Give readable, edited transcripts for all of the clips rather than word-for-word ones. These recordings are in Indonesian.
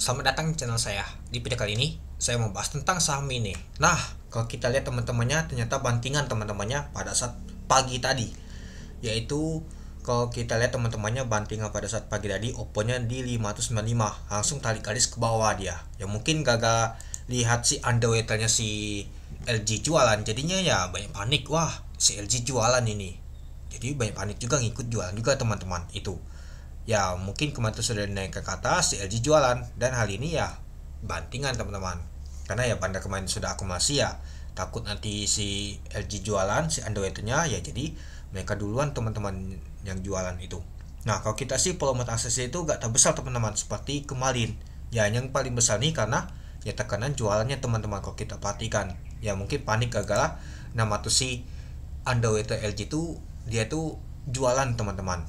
Selamat datang di channel saya. Di video kali ini, saya mau bahas tentang saham ini. Nah, kalau kita lihat teman-temannya, ternyata bantingan teman-temannya pada saat pagi tadi. Yaitu, kalau kita lihat teman-temannya bantingan pada saat pagi tadi, opennya di 595. Langsung tarik garis ke bawah dia. Ya mungkin gagal lihat si underweight-nya si LG jualan. Jadinya ya banyak panik. Wah, si LG jualan ini. Jadi banyak panik juga ngikut jualan juga teman-teman itu. Ya mungkin kemarin sudah naik ke atas si LG jualan, dan hal ini ya bantingan teman-teman, karena ya pada kemarin sudah akumulasi ya, takut nanti si LG jualan si underweight-nya ya, jadi mereka duluan teman-teman yang jualan itu. Nah kalau kita sih volume transaksi itu gak terbesar teman-teman seperti kemarin ya, yang paling besar nih karena ya tekanan jualannya teman-teman. Kalau kita perhatikan ya mungkin panik gagal nama tuh si underweight LG itu dia tuh jualan teman-teman.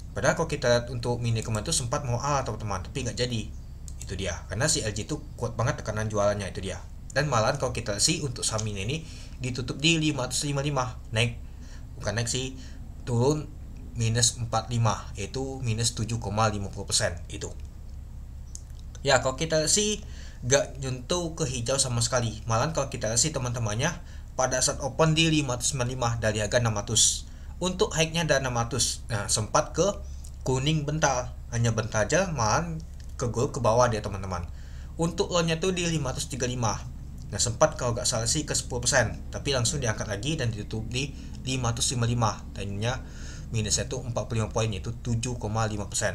Padahal kalau kita lihat untuk mini kemarin itu sempat mau teman-teman, tapi nggak jadi. Itu dia, karena si LG itu kuat banget tekanan jualannya itu dia. Dan malahan kalau kita sih untuk saham ini ditutup di 555, naik bukan naik sih, turun minus 45, yaitu minus 7,50% itu. Ya kalau kita sih nggak nyentuh ke hijau sama sekali. Malahan kalau kita sih teman-temannya pada saat open di 595 dari harga 600. Untuk high-nya ada 600. Nah, sempat ke kuning bentar, hanya bentar aja malahan ke bawah dia teman-teman. Untuk low-nya tuh di 535. Nah, sempat kalau nggak salah sih ke 10%, tapi langsung diangkat lagi dan ditutup di 555. Tadinya minusnya tuh 45 poin, yaitu 7,5%.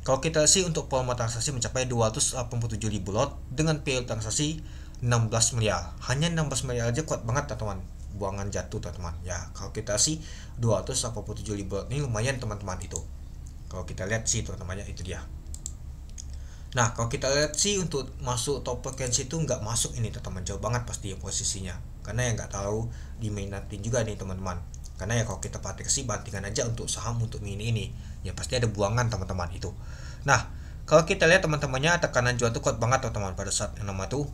Kalau kita sih untuk volume transaksi mencapai 287 ribu lot dengan periode transaksi 16 miliar. Hanya 16 miliar aja kuat banget teman-teman. Buangan jatuh teman-teman. Ya, kalau kita sih 287 ribu lot ini lumayan teman-teman itu. Kalau kita lihat sih teman-temannya itu dia. Nah, kalau kita lihat sih untuk masuk top frequency itu nggak masuk ini teman-teman, jauh banget pasti ya posisinya. Karena yang nggak tahu diminatin juga nih teman-teman. Karena ya kalau kita perhatikan sih bantingan aja untuk saham untuk mini ini, ya pasti ada buangan teman-teman itu. Nah, kalau kita lihat teman-temannya tekanan jual tuh kuat banget teman-teman pada saat yang nama tuh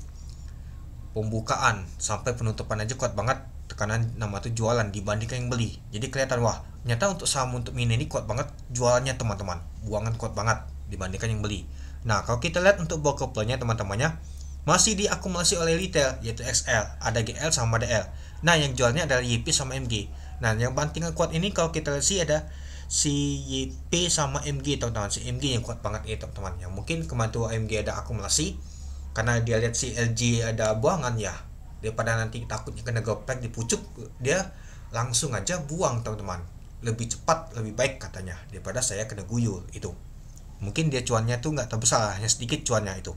pembukaan sampai penutupan aja kuat banget tekanan nama tuh jualan dibandingkan yang beli. Jadi kelihatan wah, ternyata untuk saham untuk mini ini kuat banget jualannya teman-teman. Buangan kuat banget dibandingkan yang beli. Nah, kalau kita lihat untuk broker nya teman-temannya masih diakumulasi oleh retail, yaitu XL, ada GL sama DL. Nah, yang jualnya adalah YP sama MG. Nah, yang bantingan kuat ini kalau kita lihat sih ada si YP sama MG teman-teman. Si MG yang kuat banget itu teman-teman. Yang mungkin kemarin tuh MG ada akumulasi karena dia lihat si LG ada buangan ya, daripada nanti takutnya kena gopek di pucuk, dia langsung aja buang teman-teman. Lebih cepat lebih baik katanya daripada saya kena guyur itu. Mungkin dia cuannya tuh nggak terbesar, hanya sedikit cuannya itu.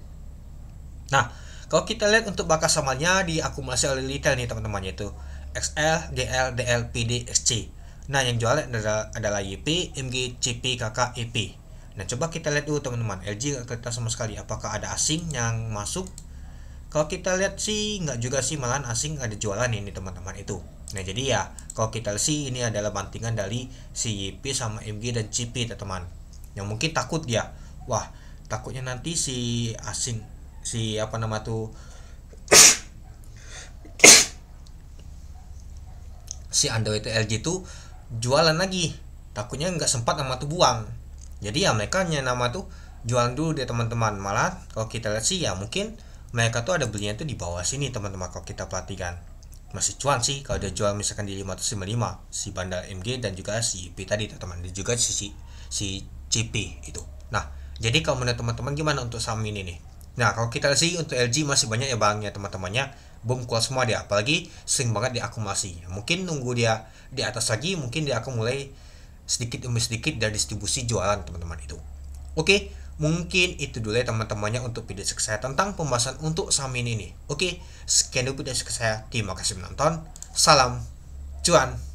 Nah, kalau kita lihat untuk bakas samarnya diakumulasi oleh retail nih teman-teman, yaitu XL, GL, DL, PD, XC. Nah, yang jual adalah YP, MG, CP, KK, EP. Nah, coba kita lihat dulu teman-teman, LG nggak kelihatan sama sekali. Apakah ada asing yang masuk? Kalau kita lihat sih nggak juga sih, malahan asing ada jualan ini teman-teman itu. Nah, jadi ya kalau kita lihat sih ini adalah bantingan dari si YP sama MG dan CP teman-teman. Yang mungkin takut dia, wah takutnya nanti si asing, si apa nama tuh si Android LG tuh jualan lagi, takutnya nggak sempat nama tuh buang. Jadi ya mereka hanya nama tuh jualan dulu deh teman-teman. Malah kalau kita lihat sih ya mungkin mereka tuh ada belinya tuh di bawah sini teman-teman. Kalau kita perhatikan masih cuan sih kalau dia jual misalkan di 555 si bandar MG dan juga si P tadi teman-teman, dan juga si CP itu. Nah, jadi kalau menurut teman-teman gimana untuk saham ini nih? Nah, kalau kita lihat sih untuk LG masih banyak ya barangnya teman-temannya, belum keluar semua dia, apalagi sering banget diakumulasi. Mungkin nunggu dia di atas lagi, mungkin dia akan mulai sedikit demi sedikit dari distribusi jualan teman-teman itu. Oke, mungkin itu dulu ya teman-temannya untuk video saya tentang pembahasan untuk saham ini nih. Oke, sekian dulu video saya. Terima kasih menonton. Salam cuan.